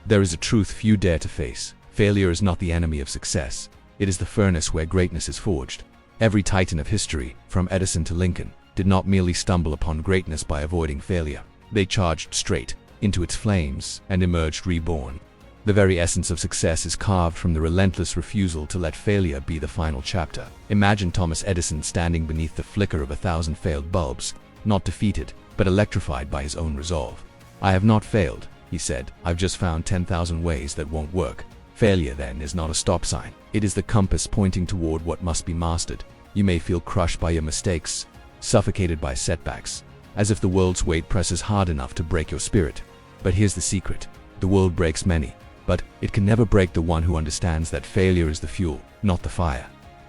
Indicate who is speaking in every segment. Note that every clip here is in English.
Speaker 1: There is a truth few dare to face. Failure is not the enemy of success. It is the furnace where greatness is forged. Every titan of history, from Edison to Lincoln, did not merely stumble upon greatness by avoiding failure. They charged straight into its flames and emerged reborn. The very essence of success is carved from the relentless refusal to let failure be the final chapter. Imagine Thomas Edison standing beneath the flicker of 1,000 failed bulbs, not defeated, but electrified by his own resolve. "I have not failed," he said. "I've just found 10,000 ways that won't work." Failure, then, is not a stop sign. It is the compass pointing toward what must be mastered. You may feel crushed by your mistakes, suffocated by setbacks, as if the world's weight presses hard enough to break your spirit. But here's the secret. The world breaks many, but it can never break the one who understands that failure is the fuel, not the fire.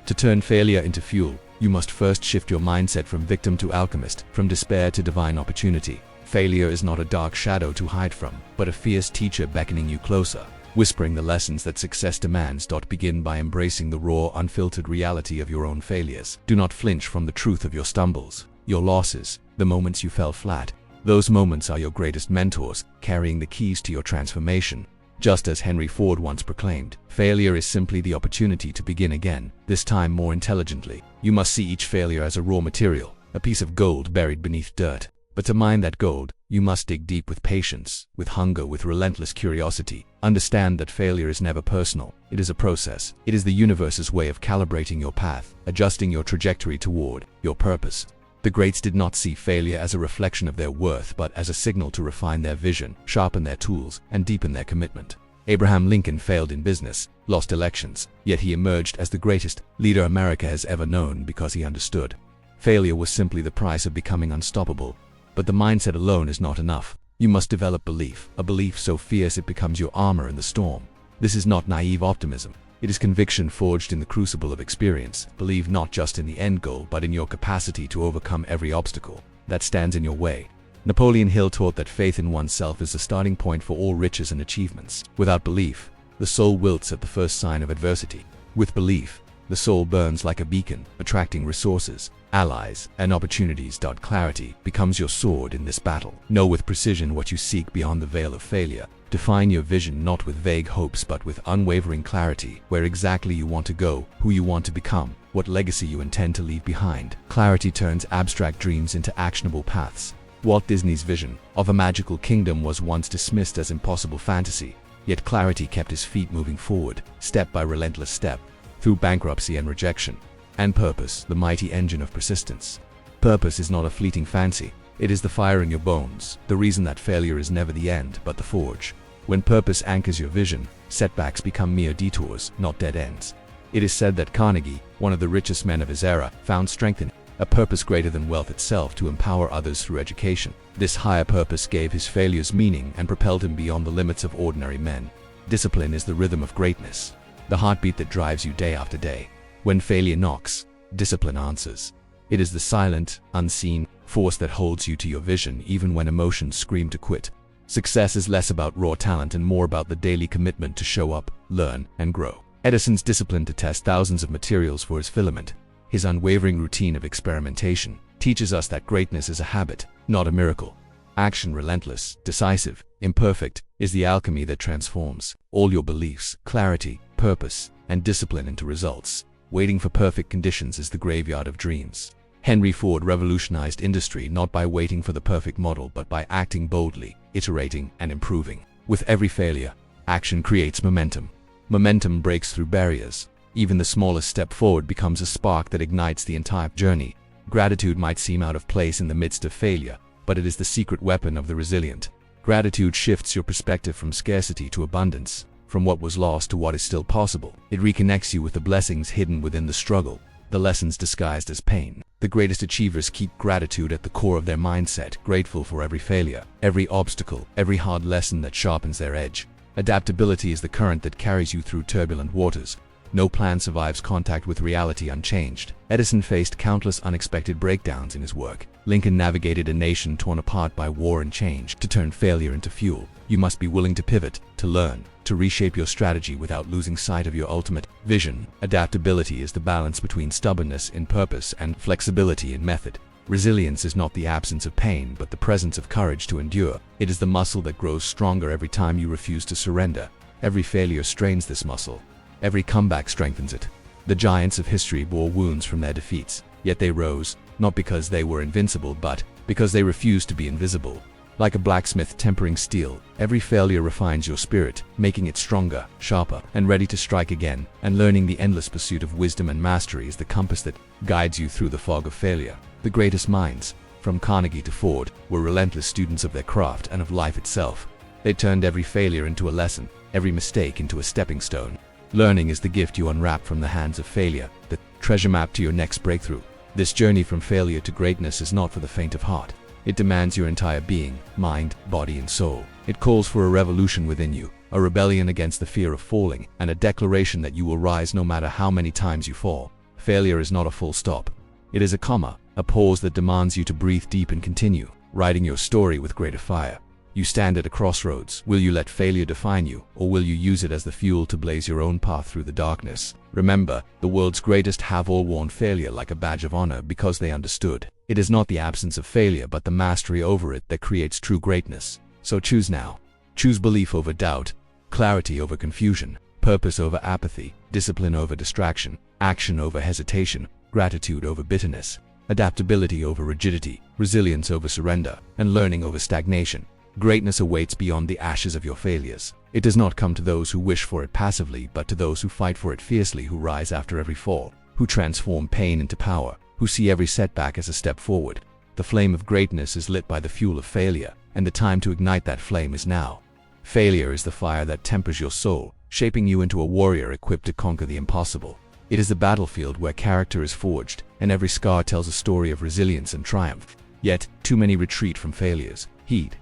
Speaker 1: To turn failure into fuel, you must first shift your mindset from victim to alchemist, from despair to divine opportunity. Failure is not a dark shadow to hide from, but a fierce teacher beckoning you closer, whispering the lessons that success demands. Begin by embracing the raw, unfiltered reality of your own failures. Do not flinch from the truth of your stumbles, your losses, the moments you fell flat. Those moments are your greatest mentors, carrying the keys to your transformation. Just as Henry Ford once proclaimed, failure is simply the opportunity to begin again, this time more intelligently. You must see each failure as a raw material, a piece of gold buried beneath dirt. But to mine that gold, you must dig deep with patience, with hunger, with relentless curiosity. Understand that failure is never personal. It is a process. It is the universe's way of calibrating your path, adjusting your trajectory toward your purpose. The greats did not see failure as a reflection of their worth, but as a signal to refine their vision, sharpen their tools, and deepen their commitment. Abraham Lincoln failed in business, lost elections, yet he emerged as the greatest leader America has ever known because he understood. Failure was simply the price of becoming unstoppable. But the mindset alone is not enough. You must develop belief, a belief so fierce it becomes your armor in the storm. This is not naive optimism. It is conviction forged in the crucible of experience. Believe not just in the end goal, but in your capacity to overcome every obstacle that stands in your way. Napoleon Hill taught that faith in oneself is the starting point for all riches and achievements. Without belief, the soul wilts at the first sign of adversity. With belief, the soul burns like a beacon, attracting resources, allies, and opportunities. Clarity becomes your sword in this battle. Know with precision what you seek beyond the veil of failure. Define your vision not with vague hopes but with unwavering clarity, where exactly you want to go, who you want to become, what legacy you intend to leave behind. Clarity turns abstract dreams into actionable paths. Walt Disney's vision of a magical kingdom was once dismissed as impossible fantasy, yet clarity kept his feet moving forward, step by relentless step, through bankruptcy and rejection. And purpose, the mighty engine of persistence. Purpose is not a fleeting fancy. It is the fire in your bones, the reason that failure is never the end, but the forge. When purpose anchors your vision, setbacks become mere detours, not dead ends. It is said that Carnegie, one of the richest men of his era, found strength in a purpose greater than wealth itself to empower others through education. This higher purpose gave his failures meaning and propelled him beyond the limits of ordinary men. Discipline is the rhythm of greatness, the heartbeat that drives you day after day. When failure knocks, discipline answers. It is the silent, unseen force that holds you to your vision even when emotions scream to quit. Success is less about raw talent and more about the daily commitment to show up, learn, and grow. Edison's discipline to test thousands of materials for his filament, his unwavering routine of experimentation, teaches us that greatness is a habit, not a miracle. Action, relentless, decisive, imperfect, is the alchemy that transforms all your beliefs, clarity, purpose, and discipline into results. Waiting for perfect conditions is the graveyard of dreams. Henry Ford revolutionized industry not by waiting for the perfect model but by acting boldly, iterating, and improving. With every failure, action creates momentum. Momentum breaks through barriers. Even the smallest step forward becomes a spark that ignites the entire journey. Gratitude might seem out of place in the midst of failure, but it is the secret weapon of the resilient. Gratitude shifts your perspective from scarcity to abundance, from what was lost to what is still possible. It reconnects you with the blessings hidden within the struggle, the lessons disguised as pain. The greatest achievers keep gratitude at the core of their mindset, grateful for every failure, every obstacle, every hard lesson that sharpens their edge. Adaptability is the current that carries you through turbulent waters. No plan survives contact with reality unchanged. Edison faced countless unexpected breakdowns in his work. Lincoln navigated a nation torn apart by war and change. To turn failure into fuel, you must be willing to pivot, to learn, to reshape your strategy without losing sight of your ultimate vision. Adaptability is the balance between stubbornness in purpose and flexibility in method. Resilience is not the absence of pain, but the presence of courage to endure. It is the muscle that grows stronger every time you refuse to surrender. Every failure strains this muscle. Every comeback strengthens it. The giants of history bore wounds from their defeats, yet they rose, not because they were invincible, but because they refused to be invisible. Like a blacksmith tempering steel, every failure refines your spirit, making it stronger, sharper, and ready to strike again. And learning, the endless pursuit of wisdom and mastery, is the compass that guides you through the fog of failure. The greatest minds, from Carnegie to Ford, were relentless students of their craft and of life itself. They turned every failure into a lesson, every mistake into a stepping stone. Learning is the gift you unwrap from the hands of failure, the treasure map to your next breakthrough. This journey from failure to greatness is not for the faint of heart. It demands your entire being, mind, body, and soul. It calls for a revolution within you, a rebellion against the fear of falling, and a declaration that you will rise no matter how many times you fall. Failure is not a full stop. It is a comma, a pause that demands you to breathe deep and continue, writing your story with greater fire. You stand at a crossroads. Will you let failure define you, or will you use it as the fuel to blaze your own path through the darkness? Remember, the world's greatest have all worn failure like a badge of honor because they understood. It is not the absence of failure but the mastery over it that creates true greatness. So choose now. Choose belief over doubt, clarity over confusion, purpose over apathy, discipline over distraction, action over hesitation, gratitude over bitterness, adaptability over rigidity, resilience over surrender, and learning over stagnation. Greatness awaits beyond the ashes of your failures. It does not come to those who wish for it passively, but to those who fight for it fiercely, who rise after every fall, who transform pain into power, who see every setback as a step forward. The flame of greatness is lit by the fuel of failure, and the time to ignite that flame is now. Failure is the fire that tempers your soul, shaping you into a warrior equipped to conquer the impossible. It is the battlefield where character is forged, and every scar tells a story of resilience and triumph. Yet, too many retreat from failures,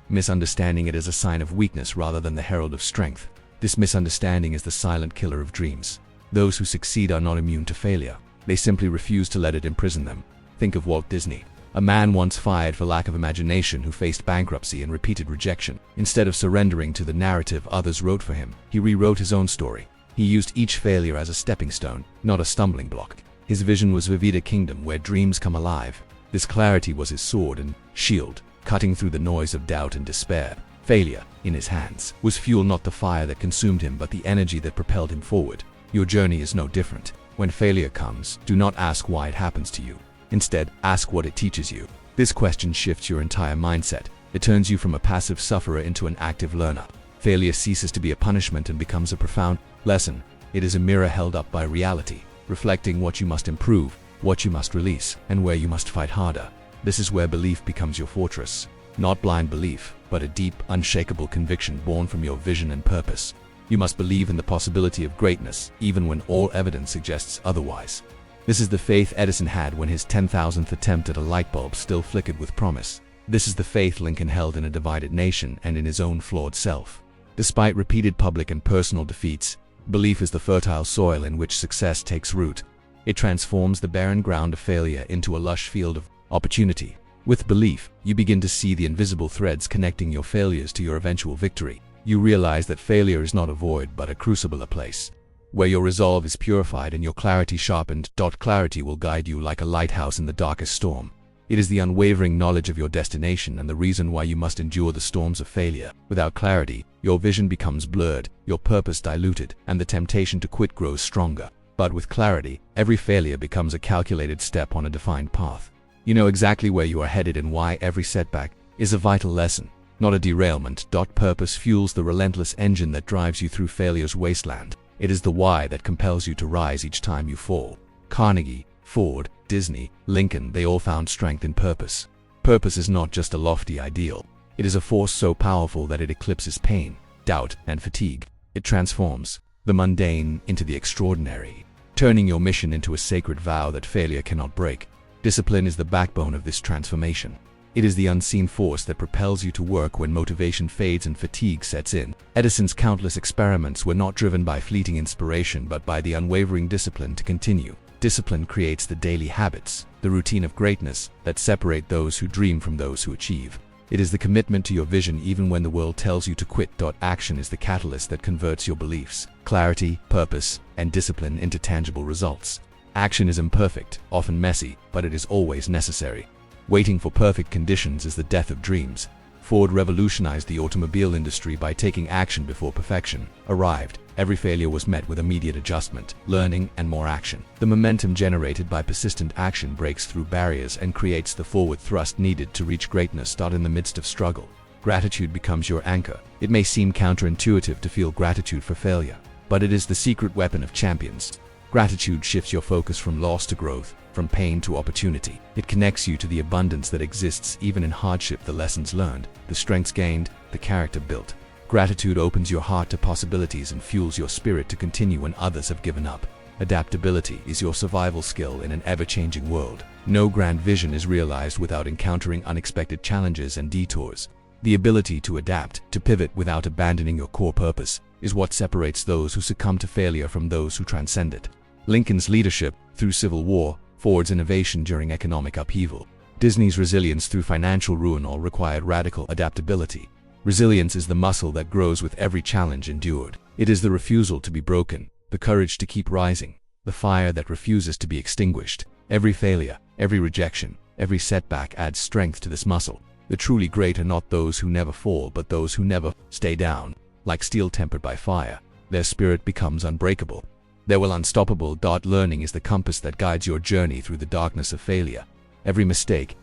Speaker 1: misunderstanding it as a sign of weakness rather than the herald of strength. This misunderstanding is the silent killer of dreams. Those who succeed are not immune to failure. They simply refuse to let it imprison them. Think of Walt Disney, a man once fired for lack of imagination who faced bankruptcy and repeated rejection. Instead of surrendering to the narrative others wrote for him, he rewrote his own story. He used each failure as a stepping stone, not a stumbling block. His vision was Vivida Kingdom, where dreams come alive. This clarity was his sword and shield, cutting through the noise of doubt and despair. Failure, in his hands, was fuel, not the fire that consumed him, but the energy that propelled him forward. Your journey is no different. When failure comes, do not ask why it happens to you. Instead, ask what it teaches you. This question shifts your entire mindset. It turns you from a passive sufferer into an active learner. Failure ceases to be a punishment and becomes a profound lesson. It is a mirror held up by reality, reflecting what you must improve, what you must release, and where you must fight harder. This is where belief becomes your fortress. Not blind belief, but a deep, unshakable conviction born from your vision and purpose. You must believe in the possibility of greatness, even when all evidence suggests otherwise. This is the faith Edison had when his 10,000th attempt at a light bulb still flickered with promise. This is the faith Lincoln held in a divided nation and in his own flawed self. Despite repeated public and personal defeats, belief is the fertile soil in which success takes root. It transforms the barren ground of failure into a lush field of opportunity. With belief, you begin to see the invisible threads connecting your failures to your eventual victory. You realize that failure is not a void but a crucible, a place where your resolve is purified and your clarity sharpened. Clarity will guide you like a lighthouse in the darkest storm. It is the unwavering knowledge of your destination and the reason why you must endure the storms of failure. Without clarity, your vision becomes blurred, your purpose diluted, and the temptation to quit grows stronger. But with clarity, every failure becomes a calculated step on a defined path. You know exactly where you are headed and why every setback is a vital lesson, not a derailment. Purpose fuels the relentless engine that drives you through failure's wasteland. It is the why that compels you to rise each time you fall. Carnegie, Ford, Disney, Lincoln, they all found strength in purpose. Purpose is not just a lofty ideal. It is a force so powerful that it eclipses pain, doubt, and fatigue. It transforms the mundane into the extraordinary, turning your mission into a sacred vow that failure cannot break. Discipline is the backbone of this transformation. It is the unseen force that propels you to work when motivation fades and fatigue sets in. Edison's countless experiments were not driven by fleeting inspiration but by the unwavering discipline to continue. Discipline creates the daily habits, the routine of greatness, that separate those who dream from those who achieve. It is the commitment to your vision even when the world tells you to quit. Action is the catalyst that converts your beliefs, clarity, purpose, and discipline into tangible results. Action is imperfect, often messy, but it is always necessary. Waiting for perfect conditions is the death of dreams. Ford revolutionized the automobile industry by taking action before perfection arrived. Every failure was met with immediate adjustment, learning, and more action. The momentum generated by persistent action breaks through barriers and creates the forward thrust needed to reach greatness. In the midst of struggle, gratitude becomes your anchor. It may seem counterintuitive to feel gratitude for failure, but it is the secret weapon of champions. Gratitude shifts your focus from loss to growth, from pain to opportunity. It connects you to the abundance that exists even in hardship, the lessons learned, the strengths gained, the character built. Gratitude opens your heart to possibilities and fuels your spirit to continue when others have given up. Adaptability is your survival skill in an ever-changing world. No grand vision is realized without encountering unexpected challenges and detours. The ability to adapt, to pivot without abandoning your core purpose, is what separates those who succumb to failure from those who transcend it. Lincoln's leadership through civil war, Ford's innovation during economic upheaval, Disney's resilience through financial ruin all required radical adaptability. Resilience is the muscle that grows with every challenge endured. It is the refusal to be broken, the courage to keep rising, the fire that refuses to be extinguished. Every failure, every rejection, every setback adds strength to this muscle. The truly great are not those who never fall, but those who never stay down. Like steel tempered by fire, their spirit becomes unbreakable. They will unstoppable. Learning is the compass that guides your journey through the darkness of failure. Every mistake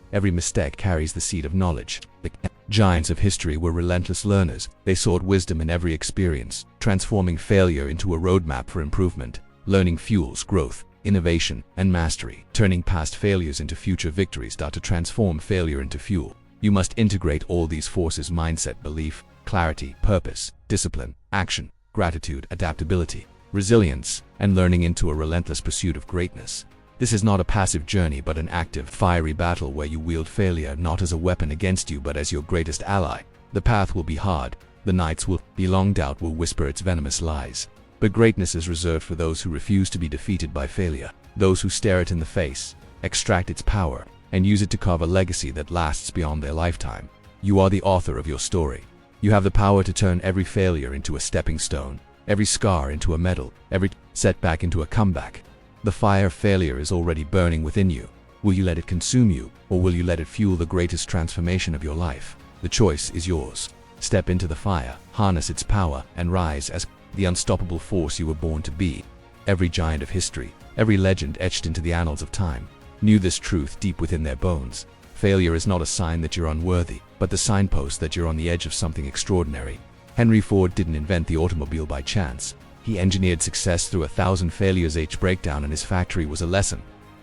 Speaker 1: carries the seed of knowledge. The giants of history were relentless learners. They sought wisdom in every experience, transforming failure into a roadmap for improvement. Learning fuels growth, innovation, and mastery, turning past failures into future victories. To transform failure into fuel, you must integrate all these forces: mindset, belief, clarity, purpose, discipline, action, gratitude, adaptability, resilience, and learning into a relentless pursuit of greatness. This is not a passive journey but an active, fiery battle where you wield failure not as a weapon against you but as your greatest ally. The path will be hard, the nights will be long, doubt will whisper its venomous lies. But greatness is reserved for those who refuse to be defeated by failure, those who stare it in the face, extract its power, and use it to carve a legacy that lasts beyond their lifetime. You are the author of your story. You have the power to turn every failure into a stepping stone, every scar into a medal, every setback into a comeback. The fire of failure is already burning within you. Will you let it consume you, or will you let it fuel the greatest transformation of your life? The choice is yours. Step into the fire, harness its power, and rise as the unstoppable force you were born to be. Every giant of history, every legend etched into the annals of time, knew this truth deep within their bones. Failure is not a sign that you're unworthy, but the signpost that you're on the edge of something extraordinary. Henry Ford didn't invent the automobile by chance. He engineered success through 1,000 failures. Each breakdown in his factory was a lesson,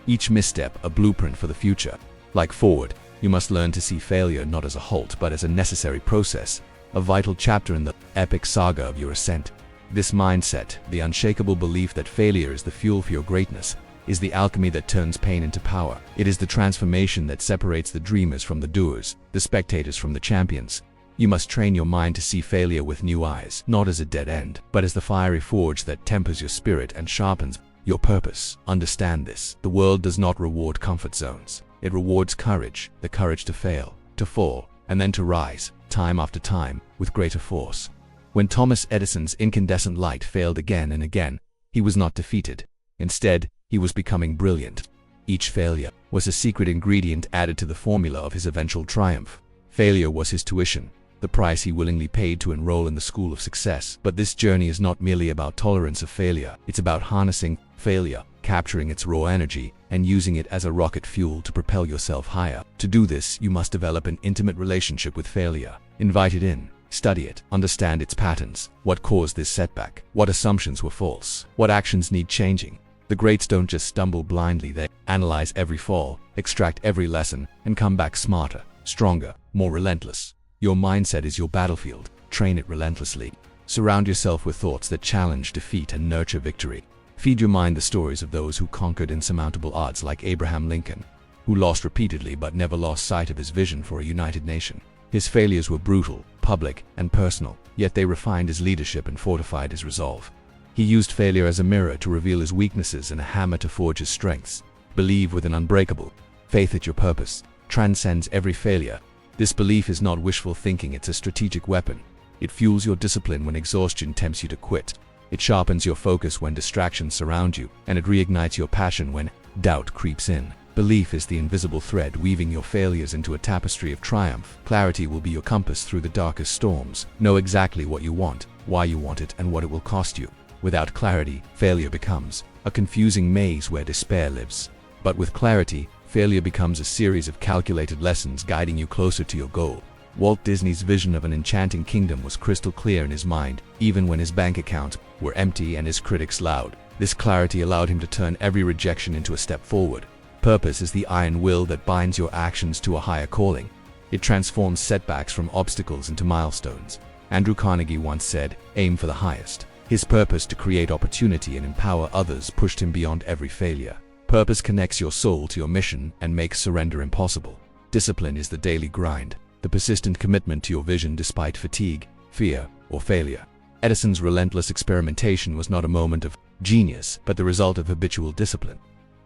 Speaker 1: each misstep a blueprint for the future. Like Ford, you must learn to see failure not as a halt but as a necessary process, a vital chapter in the epic saga of your ascent. This mindset, the unshakable belief that failure is the fuel for your greatness, is the alchemy that turns pain into power. It is the transformation that separates the dreamers from the doers, the spectators from the champions. You must train your mind to see failure with new eyes, not as a dead end, but as the fiery forge that tempers your spirit and sharpens your purpose. Understand this: the world does not reward comfort zones. It rewards courage, the courage to fail, to fall, and then to rise, time after time, with greater force. When Thomas Edison's incandescent light failed again and again, he was not defeated. Instead, he was becoming brilliant. Each failure was a secret ingredient added to the formula of his eventual triumph. Failure was his tuition, the price he willingly paid to enroll in the school of success. But this journey is not merely about tolerance of failure. It's about harnessing failure, capturing its raw energy, and using it as a rocket fuel to propel yourself higher. To do this, you must develop an intimate relationship with failure. Invite it in, study it, understand its patterns. What caused this setback? What assumptions were false? What actions need changing? The greats don't just stumble blindly, they analyze every fall, extract every lesson, and come back smarter, stronger, more relentless. Your mindset is your battlefield. Train it relentlessly. Surround yourself with thoughts that challenge defeat and nurture victory. Feed your mind the stories of those who conquered insurmountable odds, like Abraham Lincoln, who lost repeatedly but never lost sight of his vision for a united nation. His failures were brutal, public, and personal, yet they refined his leadership and fortified his resolve. He used failure as a mirror to reveal his weaknesses and a hammer to forge his strengths. Believe with an unbreakable faith that your purpose transcends every failure. This belief is not wishful thinking, it's a strategic weapon. It fuels your discipline when exhaustion tempts you to quit. It sharpens your focus when distractions surround you, and it reignites your passion when doubt creeps in. Belief is the invisible thread weaving your failures into a tapestry of triumph. Clarity will be your compass through the darkest storms. Know exactly what you want, why you want it, and what it will cost you. Without clarity, failure becomes a confusing maze where despair lives. But with clarity, failure becomes a series of calculated lessons guiding you closer to your goal. Walt Disney's vision of an enchanting kingdom was crystal clear in his mind, even when his bank accounts were empty and his critics loud. This clarity allowed him to turn every rejection into a step forward. Purpose is the iron will that binds your actions to a higher calling. It transforms setbacks from obstacles into milestones. Andrew Carnegie once said, "Aim for the highest." His purpose to create opportunity and empower others pushed him beyond every failure. Purpose connects your soul to your mission and makes surrender impossible. Discipline is the daily grind, the persistent commitment to your vision despite fatigue, fear, or failure. Edison's relentless experimentation was not a moment of genius, but the result of habitual discipline.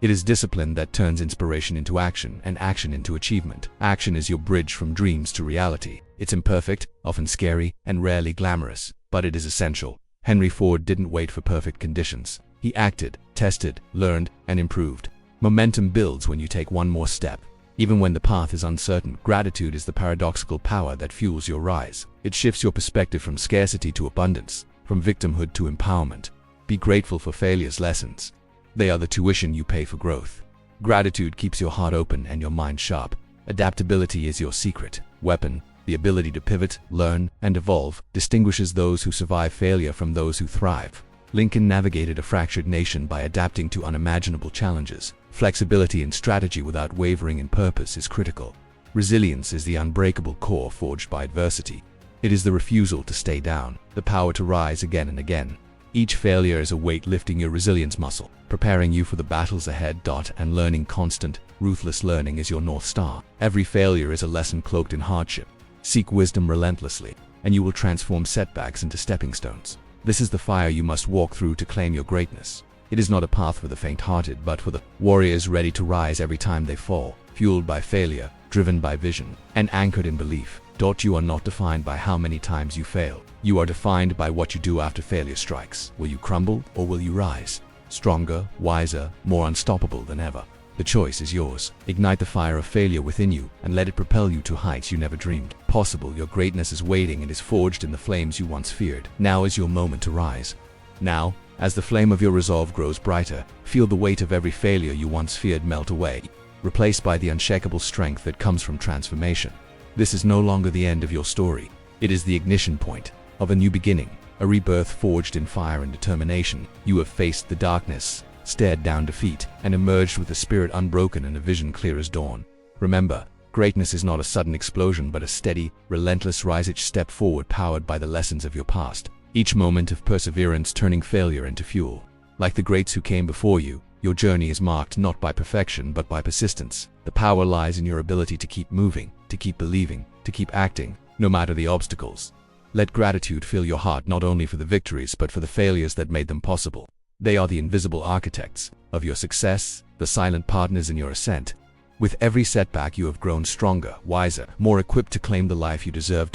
Speaker 1: It is discipline that turns inspiration into action and action into achievement. Action is your bridge from dreams to reality. It's imperfect, often scary, and rarely glamorous, but it is essential. Henry Ford didn't wait for perfect conditions. He acted, tested, learned, and improved. Momentum builds when you take one more step. Even when the path is uncertain, gratitude is the paradoxical power that fuels your rise. It shifts your perspective from scarcity to abundance, from victimhood to empowerment. Be grateful for failure's lessons. They are the tuition you pay for growth. Gratitude keeps your heart open and your mind sharp. Adaptability is your secret weapon. The ability to pivot, learn, and evolve distinguishes those who survive failure from those who thrive. Lincoln navigated a fractured nation by adapting to unimaginable challenges. Flexibility and strategy without wavering in purpose is critical. Resilience is the unbreakable core forged by adversity. It is the refusal to stay down, the power to rise again and again. Each failure is a weight lifting your resilience muscle, preparing you for the battles ahead. And learning constant, ruthless learning is your North Star. Every failure is a lesson cloaked in hardship. Seek wisdom relentlessly, and you will transform setbacks into stepping stones. This is the fire you must walk through to claim your greatness. It is not a path for the faint-hearted, but for the warriors ready to rise every time they fall, fueled by failure, driven by vision, and anchored in belief. You are not defined by how many times you fail. You are defined by what you do after failure strikes. Will you crumble or will you rise? Stronger, wiser, more unstoppable than ever. The choice is yours. Ignite the fire of failure within you and let it propel you to heights you never dreamed possible. Your greatness is waiting and is forged in the flames you once feared. Now is your moment to rise. Now, as the flame of your resolve grows brighter, feel the weight of every failure you once feared melt away, replaced by the unshakable strength that comes from transformation. This is no longer the end of your story. It is the ignition point of a new beginning, a rebirth forged in fire and determination. You have faced the darkness, stared down defeat, and emerged with a spirit unbroken and a vision clear as dawn. Remember, greatness is not a sudden explosion but a steady, relentless rise, each step forward powered by the lessons of your past. Each moment of perseverance turning failure into fuel. Like the greats who came before you, your journey is marked not by perfection but by persistence. The power lies in your ability to keep moving, to keep believing, to keep acting, no matter the obstacles. Let gratitude fill your heart not only for the victories but for the failures that made them possible. They are the invisible architects of your success, the silent partners in your ascent. With every setback you have grown stronger, wiser, more equipped to claim the life you deserve.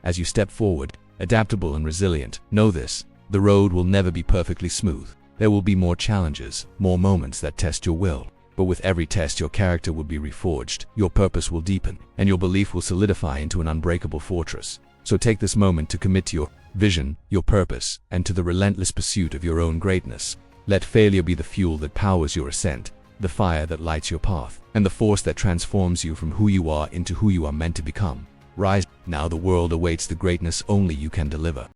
Speaker 1: As you step forward, adaptable and resilient, know this: the road will never be perfectly smooth. There will be more challenges, more moments that test your will. But with every test your character will be reforged, your purpose will deepen, and your belief will solidify into an unbreakable fortress. So take this moment to commit to your vision, your purpose, and to the relentless pursuit of your own greatness. Let failure be the fuel that powers your ascent, the fire that lights your path, and the force that transforms you from who you are into who you are meant to become. Rise, now the world awaits the greatness only you can deliver.